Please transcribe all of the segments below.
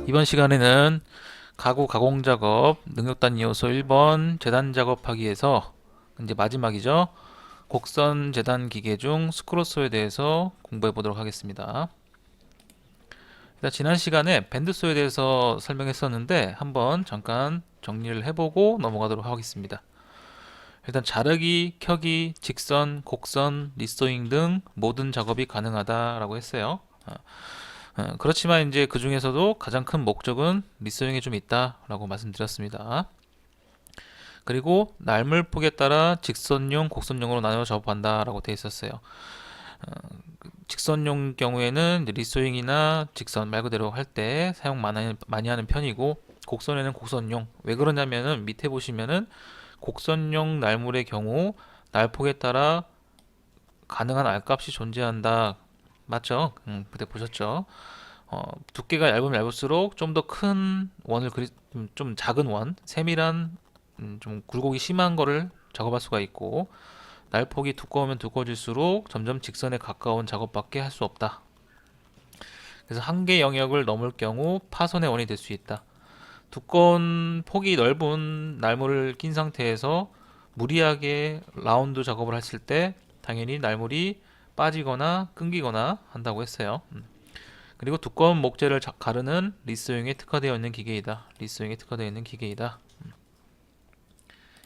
이번 시간에는 가구 가공 작업 능력단 요소 1번 재단 작업하기에서 이제 마지막이죠. 곡선 재단 기계 중 스크롤소에 대해서 공부해 보도록 하겠습니다. 일단 지난 시간에 밴드소에 대해서 설명했었는데 한번 잠깐 정리를 해보고 넘어가도록 하겠습니다. 일단 자르기, 켜기, 직선, 곡선, 리소잉 등 모든 작업이 가능하다라고 했어요. 그렇지만 이제 그 중에서도 가장 큰 목적은 리소잉에 좀 있다라고 말씀드렸습니다. 그리고 날물폭에 따라 직선용, 곡선용으로 나누어 작업한다라고 되어 있었어요. 직선용 경우에는 리소잉이나 직선 말 그대로 할 때 사용 많이 하는 편이고, 곡선에는 곡선용. 왜 그러냐면은 밑에 보시면은 곡선용 날물의 경우 날폭에 따라 가능한 R값이 존재한다. 맞죠? 그때 보셨죠? 두께가 얇으면 얇을수록 좀 더 큰 원을 좀 작은 원, 세밀한 좀 굴곡이 심한 거를 작업할 수가 있고, 날폭이 두꺼우면 두꺼워질수록 점점 직선에 가까운 작업밖에 할 수 없다. 그래서 한계 영역을 넘을 경우 파손의 원이 될 수 있다. 두꺼운 폭이 넓은 날물을 낀 상태에서 무리하게 라운드 작업을 했을 때 당연히 날물이 빠지거나 끊기거나 한다고 했어요. 그리고 두꺼운 목재를 가르는 리스용에 특화되어 있는 기계이다. 리스용에 특화되어 있는 기계이다.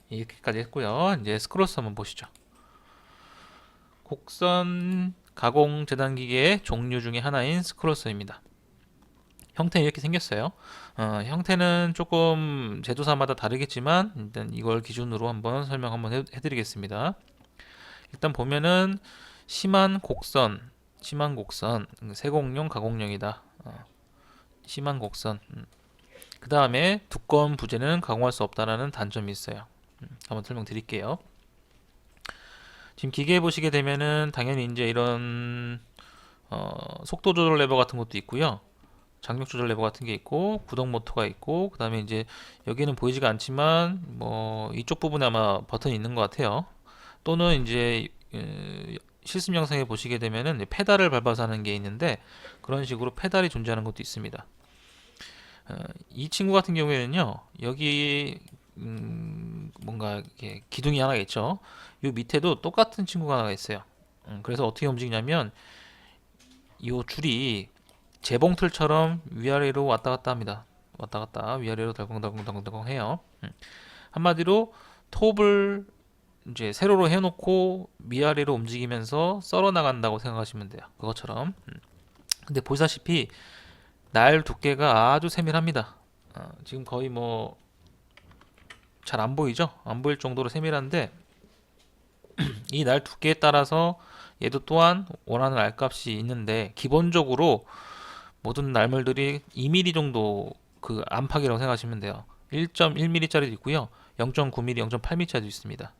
이렇게까지 했고요. 이제 스크로스 한번 보시죠. 곡선 가공 재단 기계의 종류 중에 하나인 스크로스입니다. 형태는 이렇게 생겼어요. 형태는 조금 제조사마다 다르겠지만 일단 이걸 기준으로 한번 설명 한번 해드리겠습니다. 일단 보면은 심한 곡선, 세공용, 가공용이다. 심한 곡선. 그 다음에 두꺼운 부재는 가공할 수 없다라는 단점이 있어요. 한번 설명드릴게요. 지금 기계 보시게 되면은 당연히 이제 이런 속도 조절 레버 같은 것도 있고요. 장력 조절 레버 같은 게 있고 구동 모터가 있고, 그 다음에 이제 여기는 보이지가 않지만 뭐 이쪽 부분에 아마 버튼이 있는 것 같아요. 또는 이제 실습 영상에 보시게 되면은 페달을 밟아서 하는 게 있는데, 그런 식으로 페달이 존재하는 것도 있습니다. 이 친구 같은 경우에는요, 여기 뭔가 이렇게 기둥이 하나가 있죠. 이 밑에도 똑같은 친구가 하나가 있어요. 그래서 어떻게 움직이냐면 이 줄이 재봉틀처럼 위아래로 왔다 갔다 합니다. 왔다 갔다 위아래로 덜컹덜컹 해요. 한마디로 톱을 이제 세로로 해놓고 위아래로 움직이면서 썰어 나간다고 생각하시면 돼요. 그것처럼. 근데 보시다시피 날 두께가 아주 세밀합니다. 지금 거의 뭐 잘 안 보이죠? 안 보일 정도로 세밀한데, 이 날 두께에 따라서 얘도 또한 원하는 R값이 있는데, 기본적으로 모든 날물들이 2mm 정도 그 안팎이라고 생각하시면 돼요. 1.1mm짜리도 있고요. 0.9mm, 0.8mm짜리도 있습니다.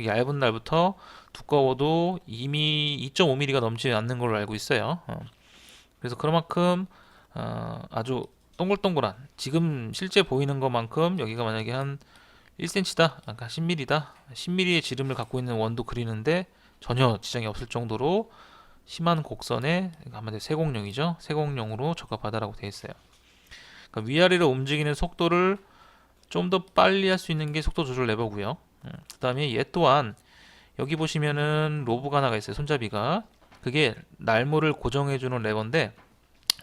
얇은 날부터 두꺼워도 2.5mm가 넘지 않는 걸로 알고 있어요. 그래서 그만큼 아주 동글동글한, 지금 실제 보이는 것만큼 여기가 만약에 한 1cm다, 아까 10mm다, 10mm의 지름을 갖고 있는 원도 그리는데 전혀 지장이 없을 정도로 심한 곡선에, 한마디로 세공용이죠. 세공용으로 적합하다라고 되어 있어요. 그러니까 위아래로 움직이는 속도를 좀 더 빨리 할 수 있는 게 속도 조절 레버고요. 그 다음에 얘 또한 여기 보시면은 로브가 하나가 있어요. 손잡이가. 그게 날물을 고정해주는 레버인데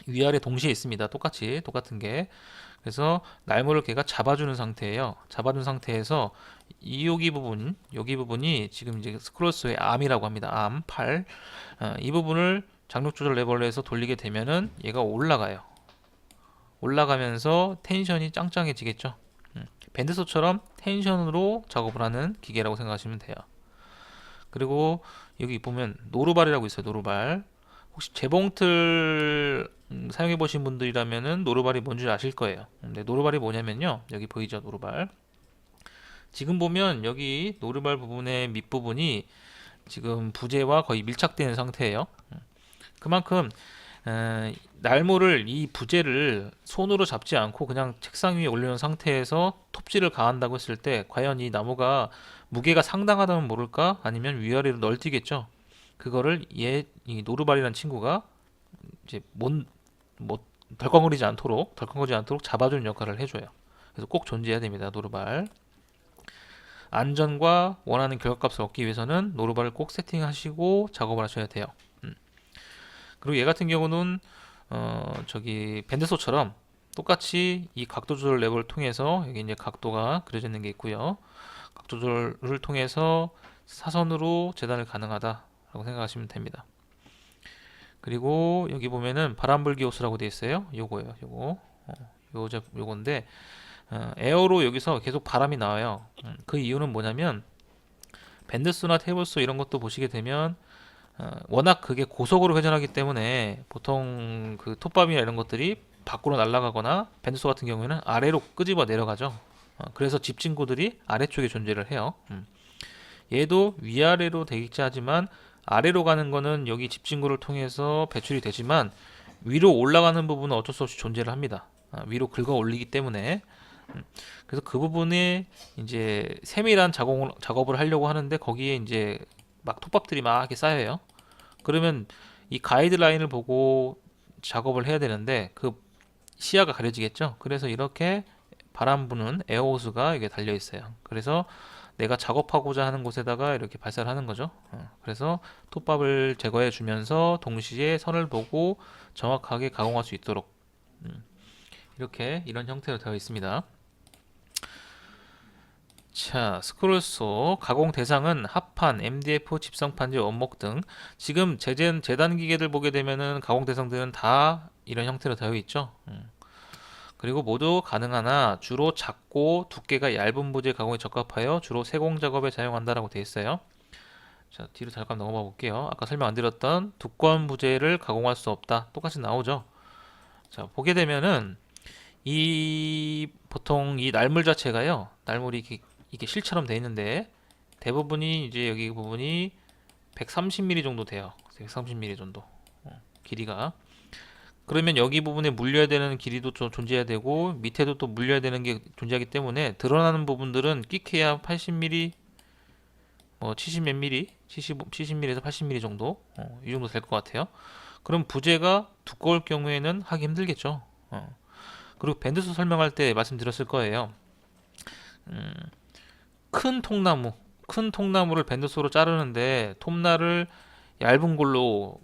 위아래 동시에 있습니다. 똑같은 게. 그래서 날물을 걔가 잡아주는 상태예요. 잡아준 상태에서 여기 부분이 지금 이제 스크롤스의 암이라고 합니다. 암, 팔. 이 부분을 장력 조절 레버로 해서 돌리게 되면은 얘가 올라가요. 올라가면서 텐션이 짱짱해지겠죠. 밴드소처럼 텐션으로 작업을 하는 기계라고 생각하시면 돼요. 그리고 여기 보면 노루발이라고 있어요. 노루발. 혹시 재봉틀 사용해 보신 분들이라면은 노루발이 뭔지 아실 거예요. 근데 노루발이 뭐냐면요, 여기 보이죠, 노루발. 지금 보면 여기 노루발 부분의 밑부분이 지금 부재와 거의 밀착되는 상태예요. 그만큼 날모를, 이 부재를 손으로 잡지 않고 그냥 책상 위에 올려놓은 상태에서 톱질을 가한다고 했을 때 과연 이 나무가 무게가 상당하다면 모를까? 아니면 위아래로 널뛰겠죠. 그거를 이 노루발이라는 친구가 이제 못 덜컹거리지 않도록 잡아주는 역할을 해줘요. 그래서 꼭 존재해야 됩니다. 노루발. 안전과 원하는 결과값을 얻기 위해서는 노루발을 꼭 세팅하시고 작업을 하셔야 돼요. 그리고 얘 같은 경우는 저기 밴드소처럼 똑같이 이 각도 조절 랩을 통해서 여기 이제 각도가 그려져 있는 게 있고요. 각도 조절을 통해서 사선으로 재단을 가능하다라고 생각하시면 됩니다. 그리고 여기 보면은 바람불기 호스라고 되어 있어요. 요거예요. 요건데 에어로 여기서 계속 바람이 나와요. 그 이유는 뭐냐면 밴드소나 테이블소 이런 것도 보시게 되면 워낙 그게 고속으로 회전하기 때문에 보통 그 톱밥이나 이런 것들이 밖으로 날아가거나 밴드소 같은 경우에는 아래로 끄집어 내려가죠. 그래서 집진구들이 아래쪽에 존재를 해요. 얘도 위아래로 되겠지 하지만 아래로 가는 거는 여기 집진구를 통해서 배출이 되지만 위로 올라가는 부분은 어쩔 수 없이 존재를 합니다. 위로 긁어 올리기 때문에. 그래서 그 부분에 이제 세밀한 작업을 하려고 하는데 거기에 이제 막 톱밥들이 막 이렇게 쌓여요. 그러면 이 가이드라인을 보고 작업을 해야 되는데 그 시야가 가려지겠죠. 그래서 이렇게 바람 부는 에어호스가 이게 달려 있어요. 그래서 내가 작업하고자 하는 곳에다가 이렇게 발사를 하는 거죠. 그래서 톱밥을 제거해 주면서 동시에 선을 보고 정확하게 가공할 수 있도록 이렇게 이런 형태로 되어 있습니다. 자, 스크롤소 가공 대상은 합판, MDF, 집성판지, 원목 등 지금 재단 기계들 보게 되면은 가공 대상들은 다 이런 형태로 되어 있죠. 그리고 모두 가능하나 주로 작고 두께가 얇은 부재 가공에 적합하여 주로 세공 작업에 사용한다라고 되어 있어요. 자, 뒤로 잠깐 넘어가 볼게요. 아까 설명 안 드렸던 두꺼운 부재를 가공할 수 없다. 똑같이 나오죠. 자, 보게 되면은 이 보통 이 날물 자체가요. 날물이 이게 실처럼 되어 있는데 대부분이 이제 여기 부분이 130mm 정도 돼요. 130mm 정도 길이가. 그러면 여기 부분에 물려야 되는 길이도 좀 존재해야 되고 밑에도 또 물려야 되는 게 존재하기 때문에 드러나는 부분들은 끼케야 80mm, 뭐 70 몇 mm, 70mm에서 80mm 정도 이 정도 될 것 같아요. 그럼 부재가 두꺼울 경우에는 하기 힘들겠죠. 그리고 밴드소 설명할 때 말씀드렸을 거예요. 큰 통나무를 밴드소로 자르는데 톱날을 얇은 걸로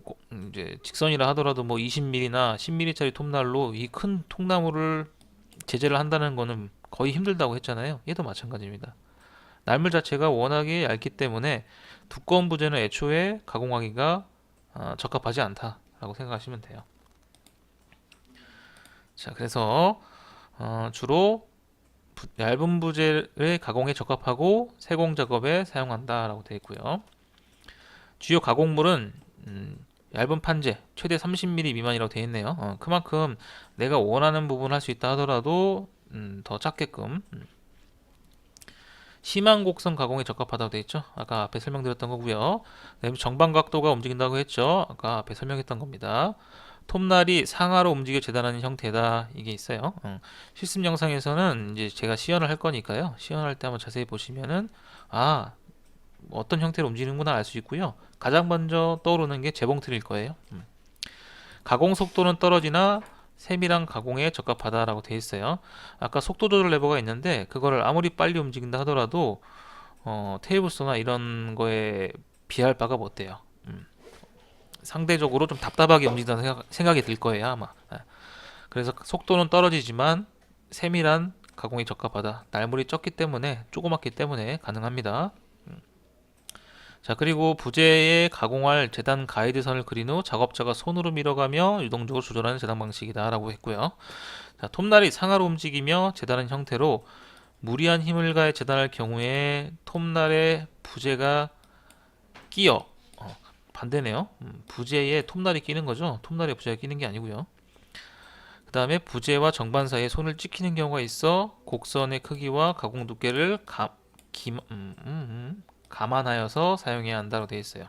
이제 직선이라 하더라도 뭐 20mm나 10mm짜리 톱날로 이 큰 통나무를 제재를 한다는 거는 거의 힘들다고 했잖아요. 얘도 마찬가지입니다. 날물 자체가 워낙에 얇기 때문에 두꺼운 부재는 애초에 가공하기가 적합하지 않다라고 생각하시면 돼요. 자, 그래서 주로 얇은 부재의 가공에 적합하고 세공 작업에 사용한다라고 되어 있고요. 주요 가공물은 얇은 판재 최대 30mm 미만이라고 되어 있네요. 그만큼 내가 원하는 부분을 할 수 있다 하더라도 더 작게끔 심한 곡선 가공에 적합하다고 되어 있죠. 아까 앞에 설명드렸던 거고요. 그다음에 정방 각도가 움직인다고 했죠. 아까 앞에 설명했던 겁니다. 톱날이 상하로 움직여 재단하는 형태다. 이게 있어요. 실습 영상에서는 이제 제가 시연을 할 거니까요. 시연할 때 한번 자세히 보시면은 어떤 형태로 움직이는구나 알 수 있고요. 가장 먼저 떠오르는 게 재봉틀일 거예요. 가공 속도는 떨어지나 세밀한 가공에 적합하다라고 되어 있어요. 아까 속도 조절 레버가 있는데 그거를 아무리 빨리 움직인다 하더라도 테이블소나 이런 거에 비할 바가 못 돼요. 상대적으로 좀 답답하게 움직인다는 생각이 들 거예요 아마. 그래서 속도는 떨어지지만 세밀한 가공에 적합하다. 날물이 적기 때문에 조그맣기 때문에 가능합니다. 자, 그리고 부재에 가공할 재단 가이드선을 그린 후 작업자가 손으로 밀어가며 유동적으로 조절하는 재단 방식이다 라고 했고요. 자, 톱날이 상하로 움직이며 재단하는 형태로 무리한 힘을 가해 재단할 경우에 톱날에 부재가 끼어 반대네요. 부재에 톱날이 끼는 거죠. 톱날에 부재가 끼는 게 아니고요. 그 다음에 부재와 정반 사이에 손을 찍히는 경우가 있어 곡선의 크기와 가공 두께를 감안하여서 사용해야 한다고 되어 있어요.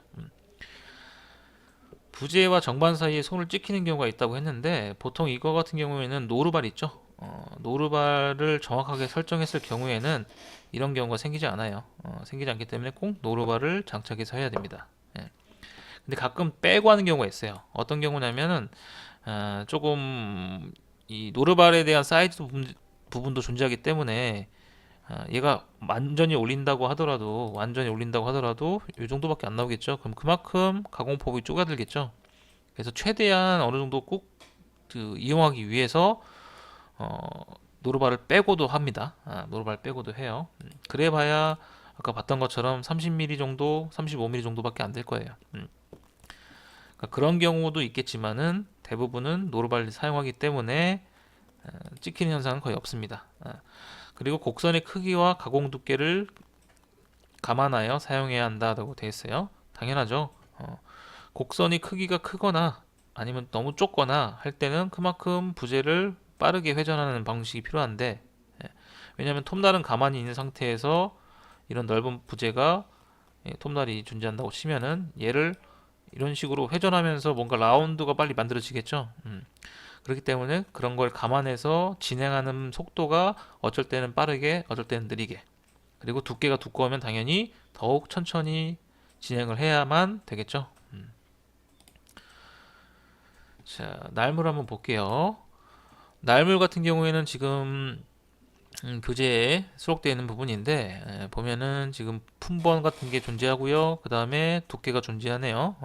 부재와 정반 사이에 손을 찍히는 경우가 있다고 했는데 보통 이거 같은 경우에는 노루발 있죠. 노루발을 정확하게 설정했을 경우에는 이런 경우가 생기지 않아요. 생기지 않기 때문에 꼭 노루발을 장착해서 해야 됩니다. 근데 가끔 빼고 하는 경우가 있어요. 어떤 경우냐면은 조금 이 노르발에 대한 사이즈 부분도 존재하기 때문에 얘가 완전히 올린다고 하더라도 이 정도밖에 안 나오겠죠. 그럼 그만큼 가공폭이 쪼개들겠죠. 그래서 최대한 어느 정도 꼭 그 이용하기 위해서 어, 노르발을 빼고도 합니다. 노르발 빼고도 해요. 그래봐야 아까 봤던 것처럼 30mm 정도, 35mm 정도밖에 안 될 거예요. 그러니까 그런 경우도 있겠지만은 대부분은 노르발을 사용하기 때문에 찍히는 현상은 거의 없습니다. 그리고 곡선의 크기와 가공 두께를 감안하여 사용해야 한다고 되어 있어요. 당연하죠. 곡선이 크기가 크거나 아니면 너무 좁거나 할 때는 그만큼 부재를 빠르게 회전하는 방식이 필요한데, 왜냐하면 톱날은 가만히 있는 상태에서 이런 넓은 부재가 톱날이 존재한다고 치면은 얘를 이런 식으로 회전하면서 뭔가 라운드가 빨리 만들어지겠죠. 그렇기 때문에 그런 걸 감안해서 진행하는 속도가 어쩔 때는 빠르게, 어쩔 때는 느리게. 그리고 두께가 두꺼우면 당연히 더욱 천천히 진행을 해야만 되겠죠. 자, 날물 한번 볼게요. 날물 같은 경우에는 지금 교재에 수록되어 있는 부분인데 보면은 지금 품번 같은 게 존재하고요. 그 다음에 두께가 존재하네요.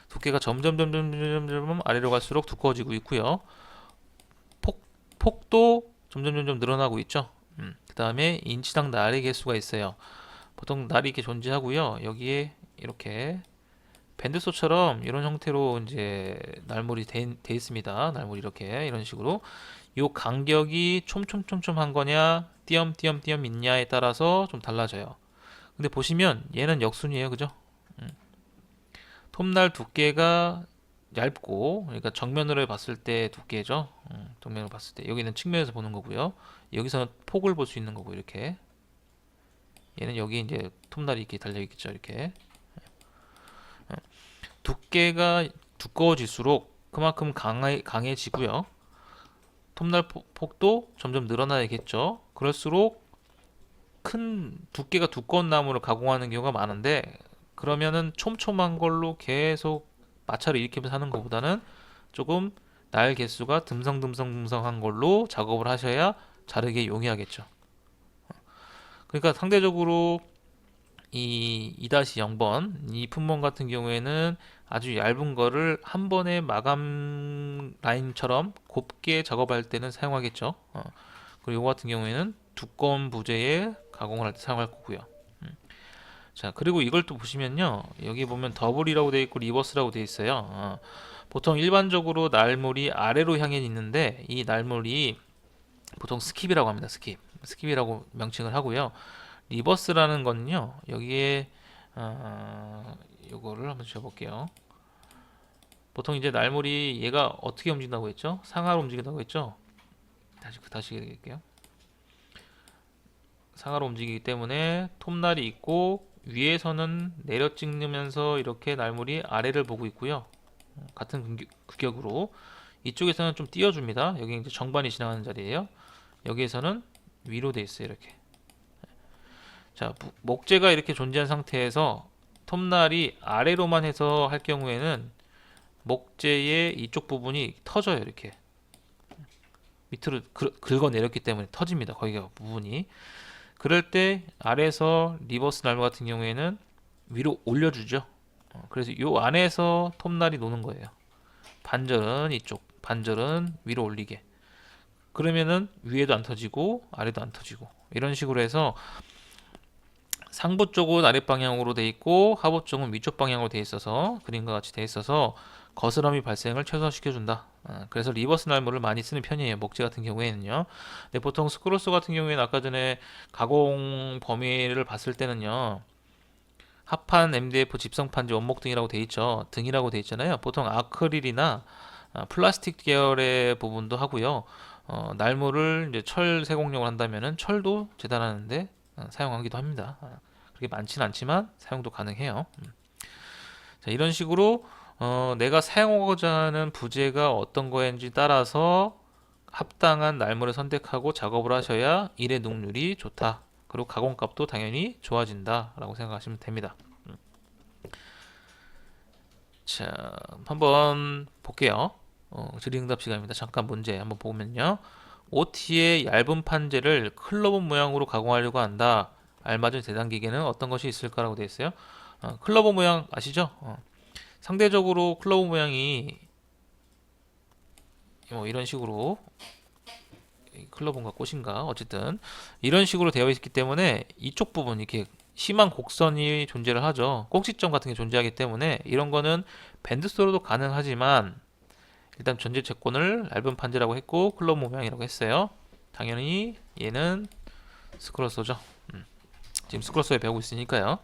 두께가 점점 아래로 갈수록 두꺼워지고 있고요. 폭도 점점 늘어나고 있죠. 그 다음에 인치당 날의 개수가 있어요. 보통 날이 이렇게 존재하고요. 여기에 이렇게 밴드소처럼 이런 형태로 이제 날물이 돼 있습니다. 날물이 이렇게 이런 식으로 요 간격이 촘촘한 거냐 띄엄띄엄 있냐에 따라서 좀 달라져요. 근데 보시면 얘는 역순이에요. 그죠? 톱날 두께가 얇고, 그러니까 정면으로 봤을 때 두께죠. 정면으로 봤을 때 여기는 측면에서 보는 거고요. 여기서는 폭을 볼 수 있는 거고 이렇게. 얘는 여기 이제 톱날이 이렇게 달려 있겠죠. 이렇게. 두께가 두꺼워질수록 그만큼 강해지고요. 톱날 폭도 점점 늘어나야겠죠. 그럴수록 큰 두께가 두꺼운 나무를 가공하는 경우가 많은데, 그러면은 촘촘한 걸로 계속 마찰을 일으키면서 하는 것보다는 조금 날 개수가 듬성한 걸로 작업을 하셔야 자르기에 용이하겠죠. 그러니까 상대적으로 이 2-0번 이 품목 같은 경우에는 아주 얇은 거를 한 번에 마감 라인처럼 곱게 작업할 때는 사용하겠죠. 그리고 이거 같은 경우에는 두꺼운 부재에 가공을 할 때 사용할 거고요. 자, 그리고 이걸 또 보시면요, 여기 보면 더블이라고 되어 있고 리버스라고 되어 있어요. 보통 일반적으로 날물이 아래로 향해 있는데 이 날물이 보통 스킵이라고 합니다. 스킵이라고 명칭을 하고요. 리버스라는 거는요, 여기에 요거를 한번 지워볼게요. 보통 이제 날물이 얘가 어떻게 움직인다고 했죠? 상하로 움직인다고 했죠? 다시 얘기할게요. 상하로 움직이기 때문에 톱날이 있고 위에서는 내려 찍으면서 이렇게 날물이 아래를 보고 있고요. 같은 규격으로 이쪽에서는 좀 띄워줍니다. 여기 이제 정반이 지나가는 자리예요. 여기에서는 위로 돼 있어요. 이렇게. 자, 목재가 이렇게 존재한 상태에서 톱날이 아래로만 해서 할 경우에는 목재의 이쪽 부분이 터져요. 이렇게 밑으로 긁어내렸기 때문에 터집니다. 거기가 부분이. 그럴 때 아래에서 리버스 날무 같은 경우에는 위로 올려주죠. 그래서 요 안에서 톱날이 노는 거예요. 반절은 이쪽, 반절은 위로 올리게. 그러면은 위에도 안 터지고 아래도 안 터지고 이런 식으로 해서 상부 쪽은 아랫 방향으로 돼 있고 하부 쪽은 위쪽 방향으로 돼 있어서 그림과 같이 돼 있어서 거스럼이 발생을 최소화시켜 준다. 그래서 리버스 날물을 많이 쓰는 편이에요. 목재 같은 경우에는요. 근데 보통 스크로스 같은 경우에는 아까 전에 가공 범위를 봤을 때는요, 합판, MDF, 집성판지, 원목 등이라고 돼 있죠. 등이라고 돼 있잖아요. 보통 아크릴이나 플라스틱 계열의 부분도 하고요. 날물을 이제 철 세공용을 한다면은 철도 재단하는데 사용하기도 합니다. 그렇게 많지는 않지만 사용도 가능해요. 자, 이런 식으로 내가 사용하고자 하는 부재가 어떤 거인지 따라서 합당한 날물을 선택하고 작업을 하셔야 일의 능률이 좋다. 그리고 가공값도 당연히 좋아진다 라고 생각하시면 됩니다. 자, 한번 볼게요. 질의응답 시간입니다. 잠깐 문제 한번 보면요. OT의 얇은 판재를 클로버 모양으로 가공하려고 한다. 알맞은 대단기계는 어떤 것이 있을까라고 되어 있어요. 클로버 모양 아시죠? 상대적으로 클로버 모양이 뭐 이런 식으로 클로버인가 꽃인가 어쨌든 이런 식으로 되어 있기 때문에 이쪽 부분 이렇게 심한 곡선이 존재를 하죠. 꼭지점 같은 게 존재하기 때문에 이런 거는 밴드소로도 가능하지만 일단 전제 채권을 얇은 판재라고 했고 클로버 모양이라고 했어요. 당연히 얘는 스크롤소죠. 지금 스크롤소에 배우고 있으니까요.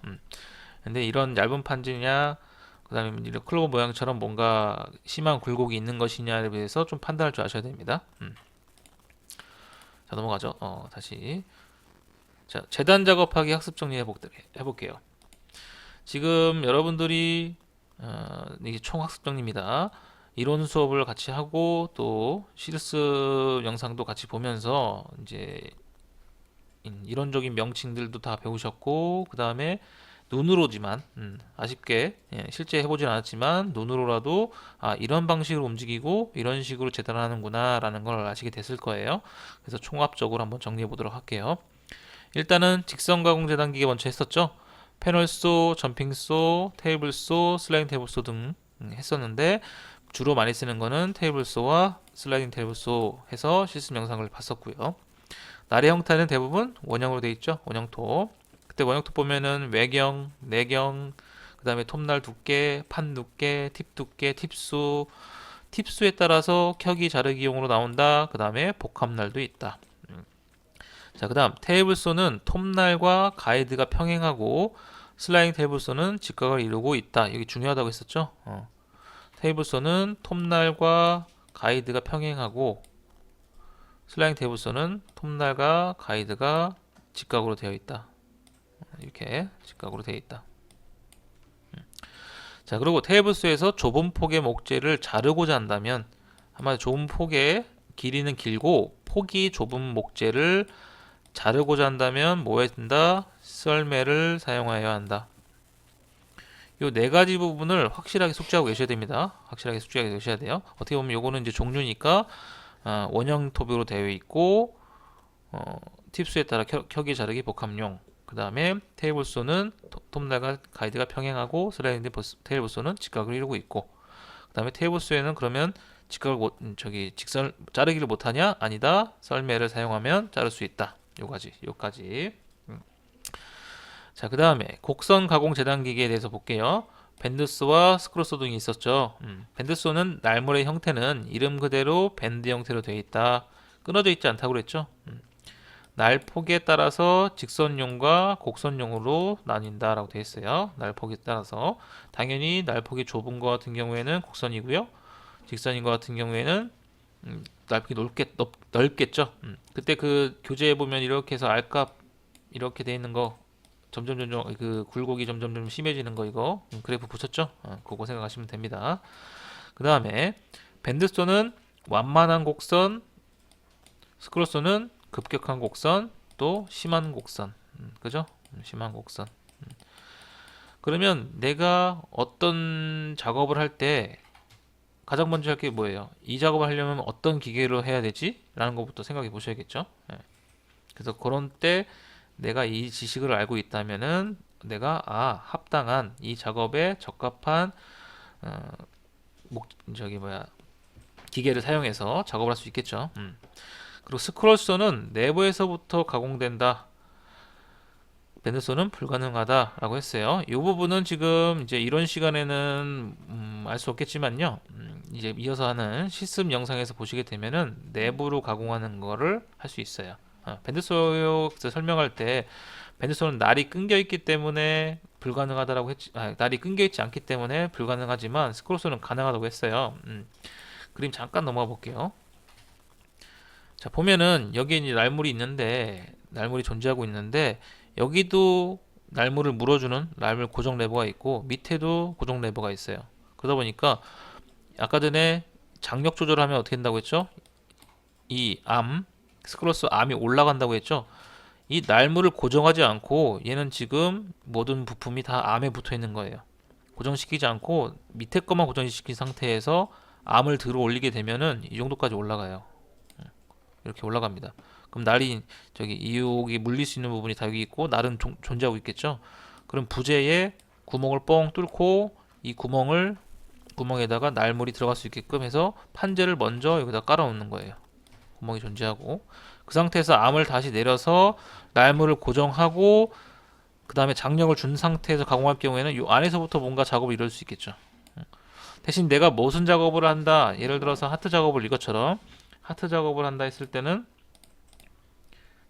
근데 이런 얇은 판재냐 그 다음에 이런 클로버 모양처럼 뭔가 심한 굴곡이 있는 것이냐에 대해서 좀 판단할 줄 아셔야 됩니다. 자 넘어가죠. 다시 자 재단 작업하기 학습 정리 해볼게요. 지금 여러분들이 이게 총 학습 정리입니다. 이론 수업을 같이 하고 또 실습 영상도 같이 보면서 이제 이론적인 명칭들도 다 배우셨고 그 다음에 눈으로지만 아쉽게 실제 해보진 않았지만 눈으로라도 이런 방식으로 움직이고 이런 식으로 재단하는구나 라는 걸 아시게 됐을 거예요. 그래서 총합적으로 한번 정리해 보도록 할게요. 일단은 직선 가공 재단 기계 먼저 했었죠. 패널소, 점핑소, 테이블소, 슬라이딩 테이블소 등 했었는데 주로 많이 쓰는 거는 테이블소와 슬라이딩 테이블소 해서 실습 영상을 봤었고요. 날의 형태는 대부분 원형으로 되어 있죠. 원형톱. 그때 원형톱 보면은 외경, 내경, 그 다음에 톱날 두께, 판 두께, 팁 두께, 팁수, 팁수에 따라서 켜기 자르기용으로 나온다. 그 다음에 복합날도 있다. 자, 그 다음 테이블소는 톱날과 가이드가 평행하고 슬라이딩 테이블소는 직각을 이루고 있다. 여기 중요하다고 했었죠. 테이블소는 톱날과 가이드가 평행하고 슬라이딩 테이블소는 톱날과 가이드가 직각으로 되어 있다. 이렇게 직각으로 되어 있다. 자, 그리고 테이블소에서 좁은 폭의 목재를 자르고자 한다면 아마 좁은 폭의 길이는 길고 폭이 좁은 목재를 자르고자 한다면 뭐 해야 된다? 썰매를 사용하여야 한다. 요 네 가지 부분을 확실하게 숙지하고 계셔야 됩니다. 확실하게 숙지하고 계셔야 돼요. 어떻게 보면 요거는 이제 종류니까 원형 톱으로 되어 있고 팁수에 따라 켜기 자르기 복합용. 그 다음에 테이블소는 톱날과 가이드가 평행하고 슬라이딩 테이블소는 직각을 이루고 있고 그 다음에 테이블소에는 그러면 직각을 직선 자르기를 못하냐? 아니다. 썰매를 사용하면 자를 수 있다. 요까지. 자, 그 다음에 곡선 가공 재단 기계에 대해서 볼게요. 밴드소와 스크롤소 등이 있었죠. 밴드소는 날물의 형태는 이름 그대로 밴드 형태로 되어 있다. 끊어져 있지 않다고 그랬죠. 날폭에 따라서 직선용과 곡선용으로 나뉜다 라고 되어 있어요. 날폭에 따라서 당연히 날폭이 좁은 것 같은 경우에는 곡선이고요. 직선인 것 같은 경우에는 날폭이 넓겠죠. 그때 그 교재에 보면 이렇게 해서 R값 이렇게 되어 있는 거 점점 그 굴곡이 점점 심해지는 거 이거 그래프 보셨죠? 그거 생각하시면 됩니다. 그 다음에 밴드소는 완만한 곡선, 스크롤소는 급격한 곡선, 또 심한 곡선, 그죠? 심한 곡선. 그러면 내가 어떤 작업을 할 때 가장 먼저 할 게 뭐예요? 이 작업을 하려면 어떤 기계로 해야 되지? 라는 것부터 생각해 보셔야겠죠? 그래서 그런 때 내가 이 지식을 알고 있다면은 내가 합당한 이 작업에 적합한 기계를 사용해서 작업을 할 수 있겠죠. 그리고 스크롤소는 내부에서부터 가공된다. 밴드소는 불가능하다라고 했어요. 이 부분은 지금 이제 이런 시간에는 알 수 없겠지만요. 이제 이어서 하는 실습 영상에서 보시게 되면은 내부로 가공하는 거를 할 수 있어요. 밴드소에서 설명할 때 밴드소는 날이 끊겨 있기 때문에 불가능하다라고 했지. 날이 끊겨 있지 않기 때문에 불가능하지만 스크롤소는 가능하다고 했어요. 그림 잠깐 넘어가 볼게요. 자, 보면은 여기 이제 날물이 존재하고 있는데 여기도 날물을 물어주는 날물 고정 레버가 있고 밑에도 고정 레버가 있어요. 그러다 보니까 아까 전에 장력 조절하면 어떻게 된다고 했죠? 이 스크롤소 암이 올라간다고 했죠? 이 날물을 고정하지 않고 얘는 지금 모든 부품이 다 암에 붙어 있는 거예요. 고정시키지 않고 밑에 것만 고정시킨 상태에서 암을 들어 올리게 되면은 이 정도까지 올라가요. 이렇게 올라갑니다. 그럼 날이 저기 이옥이 물릴 수 있는 부분이 다 여기 있고 날은 존재하고 있겠죠. 그럼 부재에 구멍을 뻥 뚫고 이 구멍에다가 날물이 들어갈 수 있게끔 해서 판재를 먼저 여기다 깔아 놓는 거예요. 구멍이 존재하고 그 상태에서 암을 다시 내려서 날물을 고정하고 그 다음에 장력을 준 상태에서 가공할 경우에는 이 안에서부터 뭔가 작업을 이룰 수 있겠죠. 대신 내가 무슨 작업을 한다, 예를 들어서 하트 작업을 이것처럼 하트 작업을 한다 했을 때는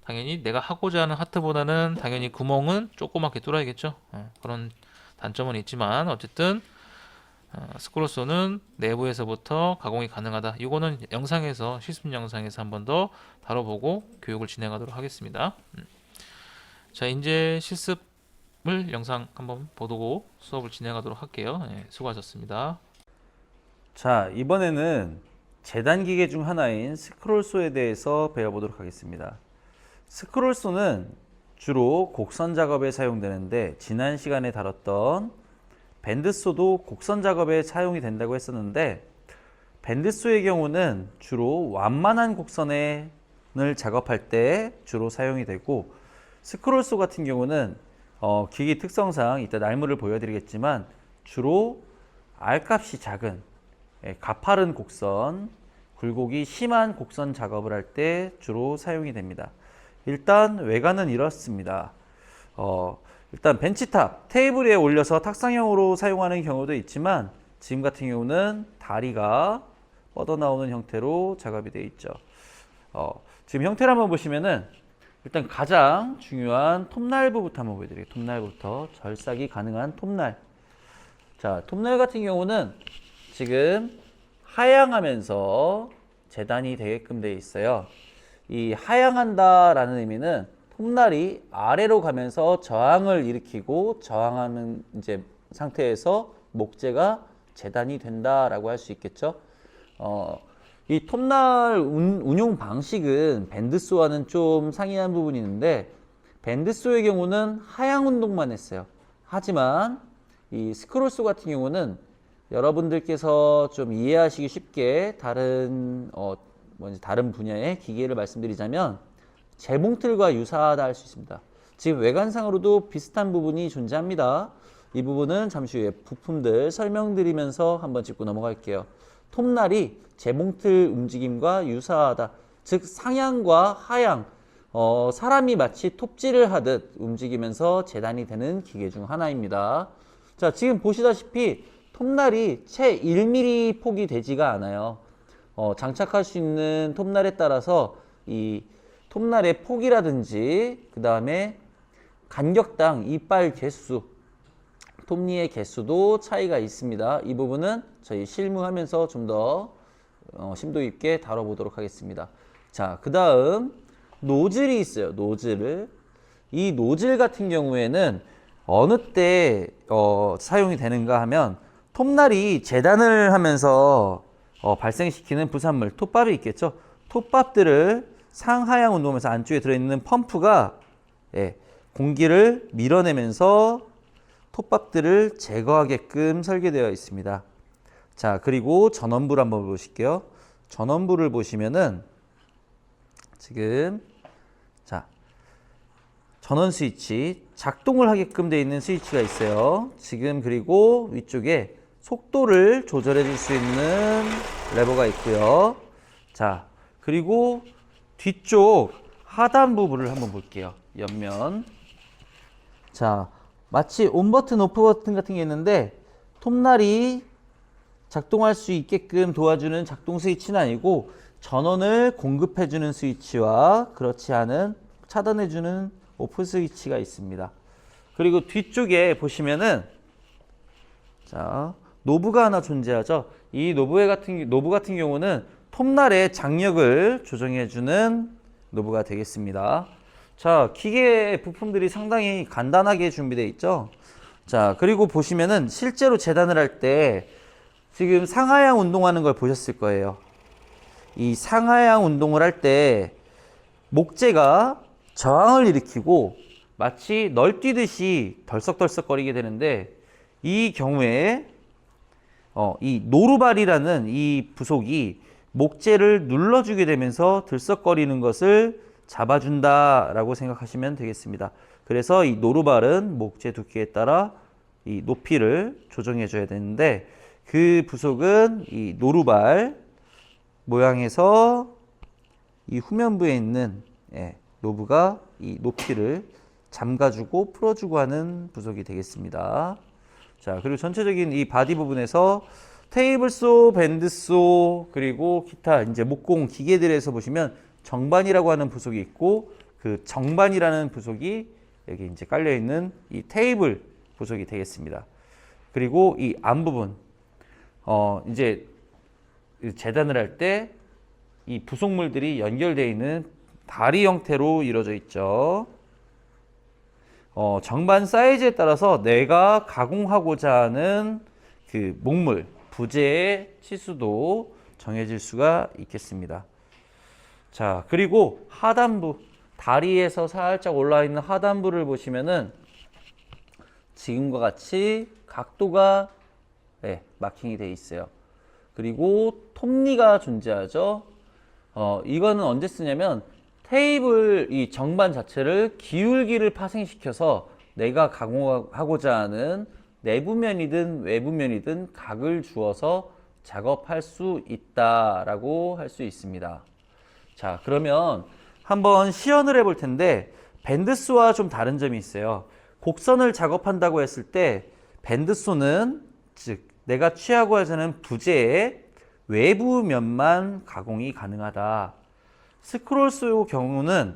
당연히 내가 하고자 하는 하트보다는 당연히 구멍은 조그맣게 뚫어야겠죠. 그런 단점은 있지만 어쨌든 스크롤소는 내부에서부터 가공이 가능하다. 이거는 영상에서 실습 영상에서 한 번 더 다뤄보고 교육을 진행하도록 하겠습니다. 자, 이제 실습을 영상 한번 보고 수업을 진행하도록 할게요. 수고하셨습니다. 자, 이번에는 재단 기계 중 하나인 스크롤소에 대해서 배워보도록 하겠습니다. 스크롤소는 주로 곡선 작업에 사용되는데 지난 시간에 다뤘던 밴드소도 곡선 작업에 사용이 된다고 했었는데 밴드소의 경우는 주로 완만한 곡선을 작업할 때 주로 사용이 되고 스크롤소 같은 경우는 기기 특성상 이따 날물을 보여드리겠지만 주로 R값이 작은 가파른 곡선, 굴곡이 심한 곡선 작업을 할 때 주로 사용이 됩니다. 일단 외관은 이렇습니다. 일단 벤치탑, 테이블 위에 올려서 탁상형으로 사용하는 경우도 있지만 지금 같은 경우는 다리가 뻗어나오는 형태로 작업이 되어 있죠. 지금 형태를 한번 보시면은 일단 가장 중요한 톱날부부터 한번 보여드릴게요. 톱날부터 절삭이 가능한 톱날. 자, 톱날 같은 경우는 지금 하향하면서 재단이 되게끔 되어 있어요. 이 하향한다라는 의미는 톱날이 아래로 가면서 저항을 일으키고 저항하는 이제 상태에서 목재가 재단이 된다라고 할 수 있겠죠. 이 톱날 운용 방식은 밴드소와는 좀 상이한 부분이 있는데 밴드소의 경우는 하향 운동만 했어요. 하지만 이 스크롤소 같은 경우는 여러분들께서 좀 이해하시기 쉽게 다른 다른 분야의 기계를 말씀드리자면 재봉틀과 유사하다 할 수 있습니다. 지금 외관상으로도 비슷한 부분이 존재합니다. 이 부분은 잠시 후에 부품들 설명드리면서 한번 짚고 넘어갈게요. 톱날이 재봉틀 움직임과 유사하다. 즉 상향과 하향, 사람이 마치 톱질을 하듯 움직이면서 재단이 되는 기계 중 하나입니다. 자, 지금 보시다시피 톱날이 채 1mm 폭이 되지가 않아요. 장착할 수 있는 톱날에 따라서 이 톱날의 폭이라든지 그 다음에 간격당 이빨 개수, 톱니의 개수도 차이가 있습니다. 이 부분은 저희 실무하면서 좀 더 심도 있게 다뤄보도록 하겠습니다. 자, 그 다음 노즐이 있어요. 이 노즐 같은 경우에는 어느 때 사용이 되는가 하면 톱날이 재단을 하면서 발생시키는 부산물, 톱밥이 있겠죠. 톱밥들을 상하향 운동하면서 안쪽에 들어있는 펌프가 공기를 밀어내면서 톱밥들을 제거하게끔 설계되어 있습니다. 자, 그리고 전원부를 한번 보실게요. 전원부를 보시면은 지금 자, 전원 스위치 작동을 하게끔 되어 있는 스위치가 있어요. 지금 그리고 위쪽에 속도를 조절해 줄 수 있는 레버가 있고요. 자, 그리고 뒤쪽 하단 부분을 한번 볼게요. 옆면. 자, 마치 온 버튼, 오프 버튼 같은 게 있는데 톱날이 작동할 수 있게끔 도와주는 작동 스위치는 아니고 전원을 공급해주는 스위치와 그렇지 않은 차단해주는 오프 스위치가 있습니다. 그리고 뒤쪽에 보시면은 자, 노브가 하나 존재하죠. 이 노브 같은 경우는 톱날의 장력을 조정해주는 노브가 되겠습니다. 자, 기계 부품들이 상당히 간단하게 준비되어 있죠. 자, 그리고 보시면은 실제로 재단을 할 때 지금 상하향 운동하는 걸 보셨을 거예요. 이 상하향 운동을 할 때 목재가 저항을 일으키고 마치 널뛰듯이 덜썩덜썩거리게 되는데 이 경우에 이 노루발이라는 이 부속이 목재를 눌러주게 되면서 들썩거리는 것을 잡아준다라고 생각하시면 되겠습니다. 그래서 이 노루발은 목재 두께에 따라 이 높이를 조정해 줘야 되는데 그 부속은 이 노루발 모양에서 이 후면부에 있는 노브가 이 높이를 잠가주고 풀어주고 하는 부속이 되겠습니다. 자, 그리고 전체적인 이 바디 부분에서 테이블소, 밴드소, 그리고 기타 이제 목공 기계들에서 보시면 정반이라고 하는 부속이 있고 그 정반이라는 부속이 여기 이제 깔려 있는 이 테이블 부속이 되겠습니다. 그리고 이 앞부분 이제 재단을 할 때 이 부속물들이 연결되어 있는 다리 형태로 이루어져 있죠. 정반 사이즈에 따라서 내가 가공하고자 하는 그 목물, 부재의 치수도 정해질 수가 있겠습니다. 자, 그리고 하단부, 다리에서 살짝 올라와 있는 하단부를 보시면은 지금과 같이 각도가 마킹이 되어 있어요. 그리고 톱니가 존재하죠. 이거는 언제 쓰냐면 테이블 이 정반 자체를 기울기를 파생시켜서 내가 가공하고자 하는 내부면이든 외부면이든 각을 주어서 작업할 수 있다라고 할 수 있습니다. 자, 그러면 한번 시연을 해볼 텐데 밴드소와 좀 다른 점이 있어요. 곡선을 작업한다고 했을 때 밴드소는 즉 내가 취하고자 하는 부재의 외부면만 가공이 가능하다. 스크롤소의 경우는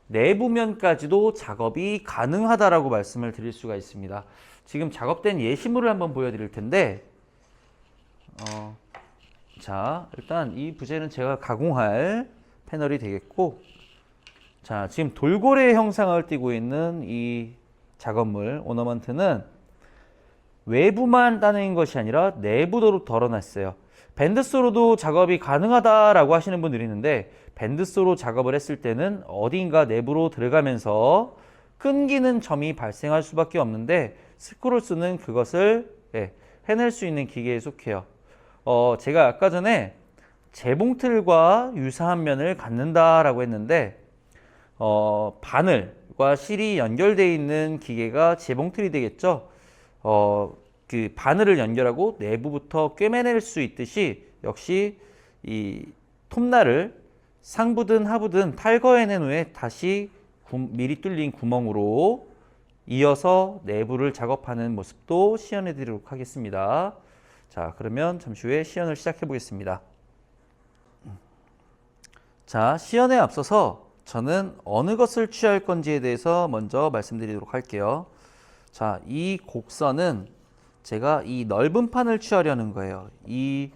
내부면까지도 작업이 가능하다라고 말씀을 드릴 수가 있습니다. 지금 작업된 예시물을 한번 보여드릴 텐데 자, 일단 이 부재는 제가 가공할 패널이 되겠고 자, 지금 돌고래 형상을 띠고 있는 이 작업물 오너먼트는 외부만 따낸 것이 아니라 내부도로 덜어놨어요. 밴드소로도 작업이 가능하다라고 하시는 분들이 있는데 밴드소로 작업을 했을 때는 어딘가 내부로 들어가면서 끊기는 점이 발생할 수밖에 없는데 스크롤스는 그것을 해낼 수 있는 기계에 속해요. 제가 아까 전에 재봉틀과 유사한 면을 갖는다라고 했는데 바늘과 실이 연결되어 있는 기계가 재봉틀이 되겠죠. 그 바늘을 연결하고 내부부터 꿰매낼 수 있듯이 역시 이 톱날을 상부든 하부든 탈거해낸 후에 다시 미리 뚫린 구멍으로 이어서 내부를 작업하는 모습도 시연해 드리도록 하겠습니다. 자, 그러면 잠시 후에 시연을 시작해 보겠습니다. 자, 시연에 앞서서 저는 어느 것을 취할 건지에 대해서 먼저 말씀드리도록 할게요. 자, 이 곡선은 제가 이 넓은 판을 취하려는 거예요. 이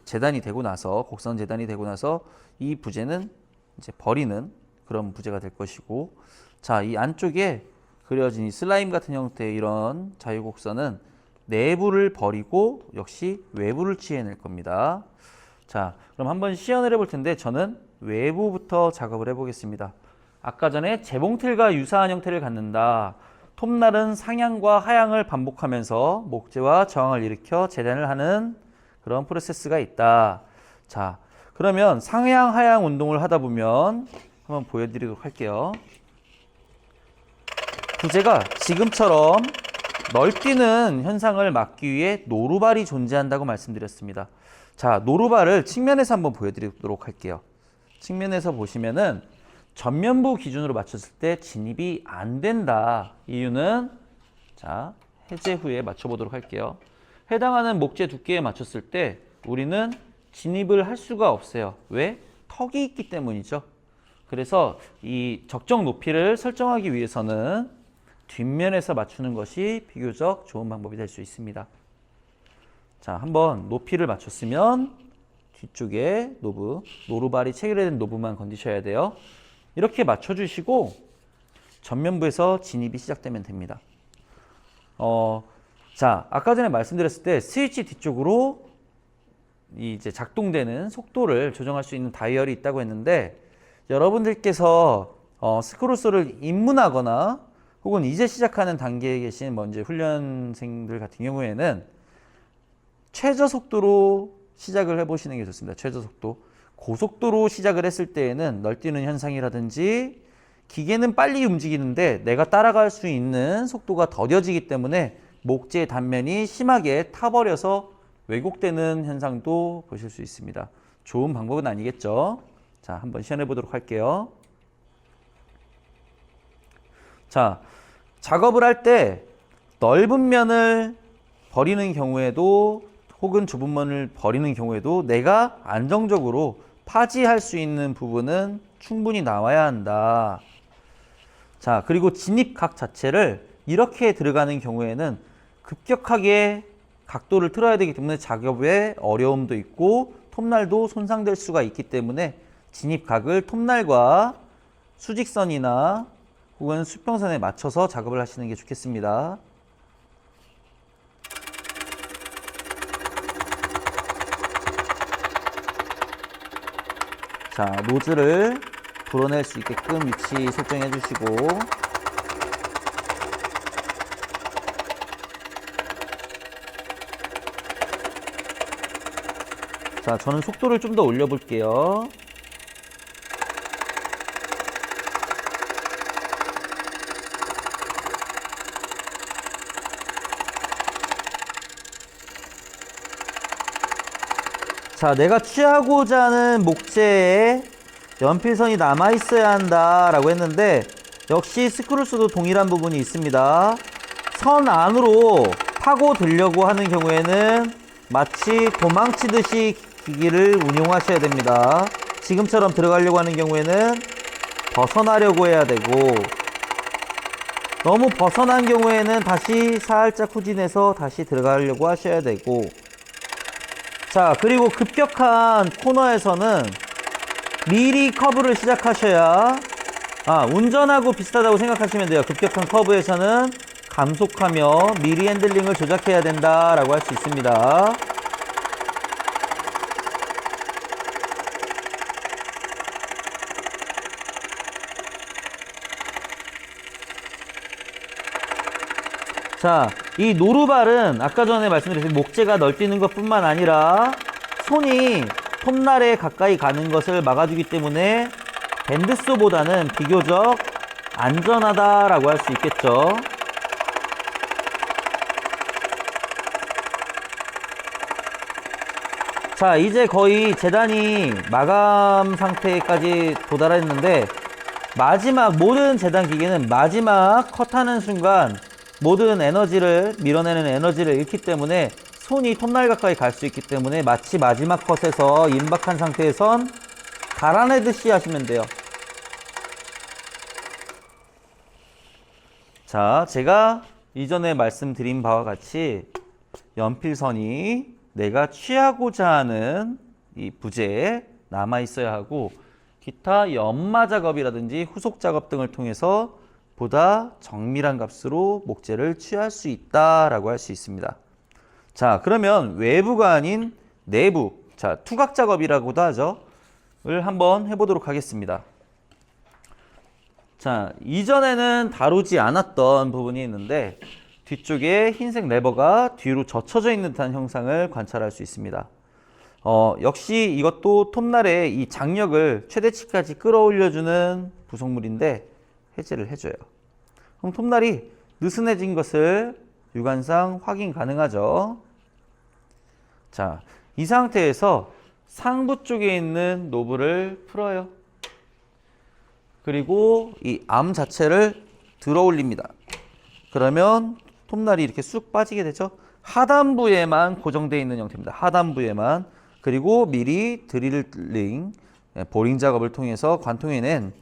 재단이 되고 나서 곡선 재단이 되고 나서 이 부재는 이제 버리는 그런 부재가 될 것이고, 자, 이 안쪽에 그려진 이 슬라임 같은 형태의 이런 자유곡선은 내부를 버리고 역시 외부를 취해낼 겁니다. 자, 그럼 한번 시연을 해볼 텐데 저는 외부부터 작업을 해보겠습니다. 아까 전에 재봉틀과 유사한 형태를 갖는다. 톱날은 상향과 하향을 반복하면서 목재와 저항을 일으켜 재단을 하는 그런 프로세스가 있다. 자, 그러면 상향 하향 운동을 하다 보면 한번 보여드리도록 할게요. 부재가 지금처럼 널뛰는 현상을 막기 위해 노루발이 존재한다고 말씀드렸습니다. 자, 노루발을 측면에서 한번 보여드리도록 할게요. 측면에서 보시면은 전면부 기준으로 맞췄을 때 진입이 안 된다. 이유는 자, 해제 후에 맞춰보도록 할게요. 해당하는 목재 두께에 맞췄을 때 우리는 진입을 할 수가 없어요. 왜? 턱이 있기 때문이죠. 그래서 이 적정 높이를 설정하기 위해서는 뒷면에서 맞추는 것이 비교적 좋은 방법이 될 수 있습니다. 자, 한번 높이를 맞췄으면 뒤쪽에 노루발이 체결된 노브만 건드셔야 돼요. 이렇게 맞춰주시고 전면부에서 진입이 시작되면 됩니다. 자, 아까 전에 말씀드렸을 때 스위치 뒤쪽으로 이제 작동되는 속도를 조정할 수 있는 다이얼이 있다고 했는데 여러분들께서 스크롤소를 입문하거나 혹은 이제 시작하는 단계에 계신 먼저 훈련생들 같은 경우에는 최저 속도로 시작을 해보시는 게 좋습니다. 최저 속도. 고속도로 시작을 했을 때에는 널뛰는 현상이라든지 기계는 빨리 움직이는데 내가 따라갈 수 있는 속도가 더뎌지기 때문에 목재 단면이 심하게 타버려서 왜곡되는 현상도 보실 수 있습니다. 좋은 방법은 아니겠죠? 자, 한번 시연해 보도록 할게요. 자, 작업을 할 때 넓은 면을 버리는 경우에도 혹은 좁은 면을 버리는 경우에도 내가 안정적으로 파지할 수 있는 부분은 충분히 나와야 한다. 자, 그리고 진입각 자체를 이렇게 들어가는 경우에는 급격하게 각도를 틀어야 되기 때문에 작업에 어려움도 있고 톱날도 손상될 수가 있기 때문에 진입각을 톱날과 수직선이나 혹은 수평선에 맞춰서 작업을 하시는 게 좋겠습니다. 자, 노즐을 불어낼 수 있게끔 위치 설정해 주시고 자, 저는 속도를 좀 더 올려 볼게요. 자, 내가 취하고자 하는 목재에 연필선이 남아 있어야 한다 라고 했는데 역시 스크루스도 동일한 부분이 있습니다. 선 안으로 파고들려고 하는 경우에는 마치 도망치듯이 기기를 운용하셔야 됩니다. 지금처럼 들어가려고 하는 경우에는 벗어나려고 해야 되고 너무 벗어난 경우에는 다시 살짝 후진해서 다시 들어가려고 하셔야 되고 자, 그리고 급격한 코너에서는 미리 커브를 시작하셔야 운전하고 비슷하다고 생각하시면 돼요. 급격한 커브에서는 감속하며 미리 핸들링을 조작해야 된다라고 할 수 있습니다. 자, 이 노루발은 아까 전에 말씀드렸듯이 목재가 널뛰는 것뿐만 아니라 손이 톱날에 가까이 가는 것을 막아주기 때문에 밴드소보다는 비교적 안전하다라고 할 수 있겠죠. 자, 이제 거의 재단이 마감 상태까지 도달했는데 모든 재단 기계는 마지막 컷하는 순간 모든 에너지를 밀어내는 에너지를 잃기 때문에 손이 톱날 가까이 갈 수 있기 때문에 마치 마지막 컷에서 임박한 상태에선 갈아내듯이 하시면 돼요. 자, 제가 이전에 말씀드린 바와 같이 연필선이 내가 취하고자 하는 이 부재에 남아 있어야 하고 기타 연마 작업이라든지 후속 작업 등을 통해서 보다 정밀한 값으로 목재를 취할 수 있다라고 할 수 있습니다. 자, 그러면 외부가 아닌 내부, 자, 투각 작업이라고도 하죠. 을 한번 해보도록 하겠습니다. 자, 이전에는 다루지 않았던 부분이 있는데 뒤쪽에 흰색 레버가 뒤로 젖혀져 있는 듯한 형상을 관찰할 수 있습니다. 역시 이것도 톱날의 이 장력을 최대치까지 끌어올려주는 부속물인데 해제를 해줘요. 그럼 톱날이 느슨해진 것을 육안상 확인 가능하죠. 자, 이 상태에서 상부 쪽에 있는 노브를 풀어요. 그리고 이 암 자체를 들어 올립니다. 그러면 톱날이 이렇게 쑥 빠지게 되죠. 하단부에만 고정되어 있는 형태입니다. 하단부에만. 그리고 미리 드릴링, 보링 작업을 통해서 관통해낸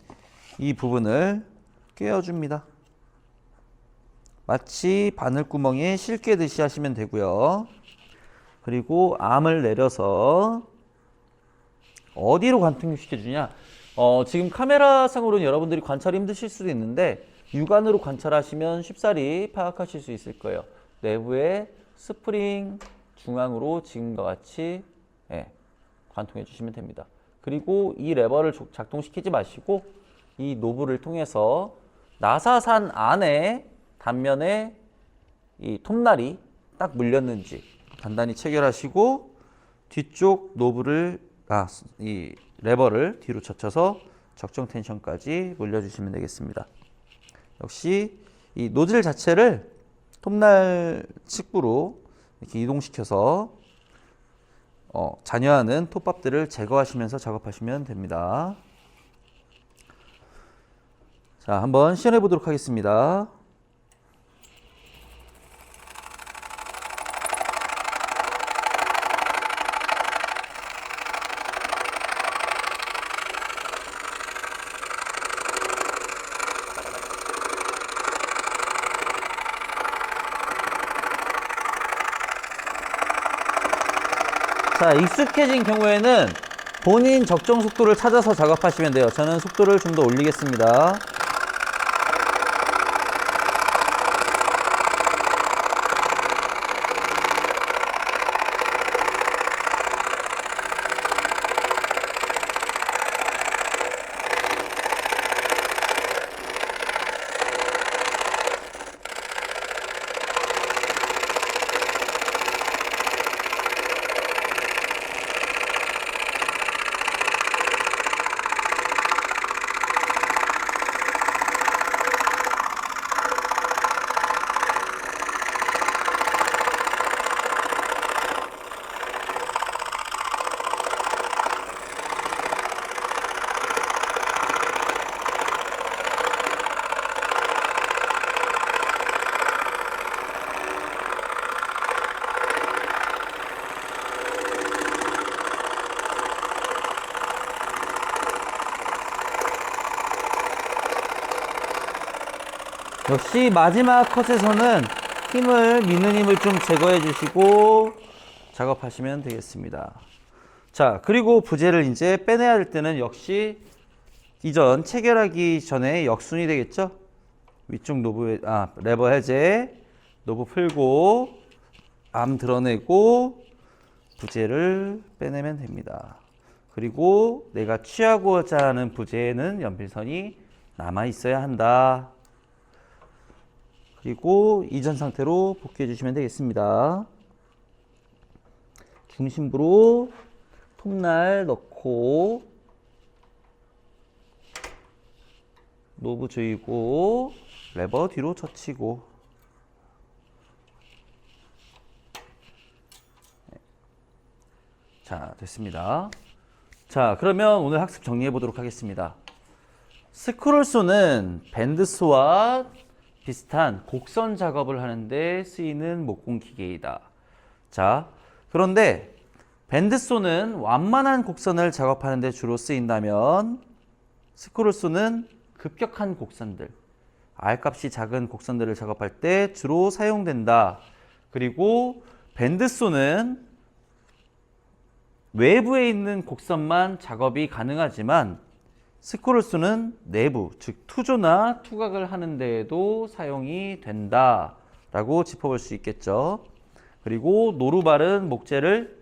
이 부분을 꿰어줍니다. 마치 바늘구멍에 실 꿰듯이 하시면 되고요. 그리고 암을 내려서 어디로 관통시켜주냐? 지금 카메라상으로는 여러분들이 관찰이 힘드실 수도 있는데 육안으로 관찰하시면 쉽사리 파악하실 수 있을 거예요. 내부에 스프링 중앙으로 지금과 같이 관통해 주시면 됩니다. 그리고 이 레버를 작동시키지 마시고 이 노브를 통해서 나사산 안에 단면에 이 톱날이 딱 물렸는지 단단히 체결하시고 뒤쪽 노브를 이 레버를 뒤로 젖혀서 적정 텐션까지 올려주시면 되겠습니다. 역시 이 노즐 자체를 톱날 측부로 이렇게 이동시켜서 잔여하는 톱밥들을 제거하시면서 작업하시면 됩니다. 자, 한번 시연해 보도록 하겠습니다. 자, 익숙해진 경우에는 본인 적정 속도를 찾아서 작업하시면 돼요. 저는 속도를 좀 더 올리겠습니다. 역시 마지막 컷에서는 미는 힘을 좀 제거해 주시고 작업하시면 되겠습니다. 자, 그리고 부재를 이제 빼내야 할 때는 역시 이전 체결하기 전에 역순이 되겠죠? 위쪽 노브, 레버 해제, 노브 풀고, 암 드러내고, 부재를 빼내면 됩니다. 그리고 내가 취하고자 하는 부재에는 연필선이 남아 있어야 한다. 그리고 이전 상태로 복귀해 주시면 되겠습니다. 중심부로 톱날 넣고 노브 조이고 레버 뒤로 젖히고 자, 됐습니다. 자, 그러면 오늘 학습 정리해 보도록 하겠습니다. 스크롤소는 밴드소와 비슷한 곡선 작업을 하는데 쓰이는 목공 기계이다. 자, 그런데 밴드소는 완만한 곡선을 작업하는데 주로 쓰인다면 스크롤소는 급격한 곡선들, R값이 작은 곡선들을 작업할 때 주로 사용된다. 그리고 밴드소는 외부에 있는 곡선만 작업이 가능하지만 스크롤소는 내부, 즉 투조나 투각을 하는 데에도 사용이 된다 라고 짚어볼 수 있겠죠. 그리고 노루발은 목재를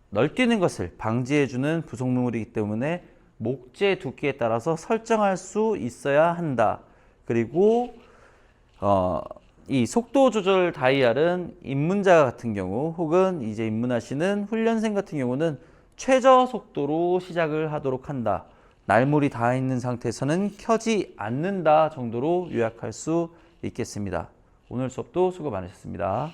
널뛰는 것을 방지해주는 부속물이기 때문에 목재 두께에 따라서 설정할 수 있어야 한다. 그리고 이 속도 조절 다이얼은 입문자 같은 경우 혹은 이제 입문하시는 훈련생 같은 경우는 최저 속도로 시작을 하도록 한다. 날물이 닿아 있는 상태에서는 켜지 않는다 정도로 요약할 수 있겠습니다. 오늘 수업도 수고 많으셨습니다.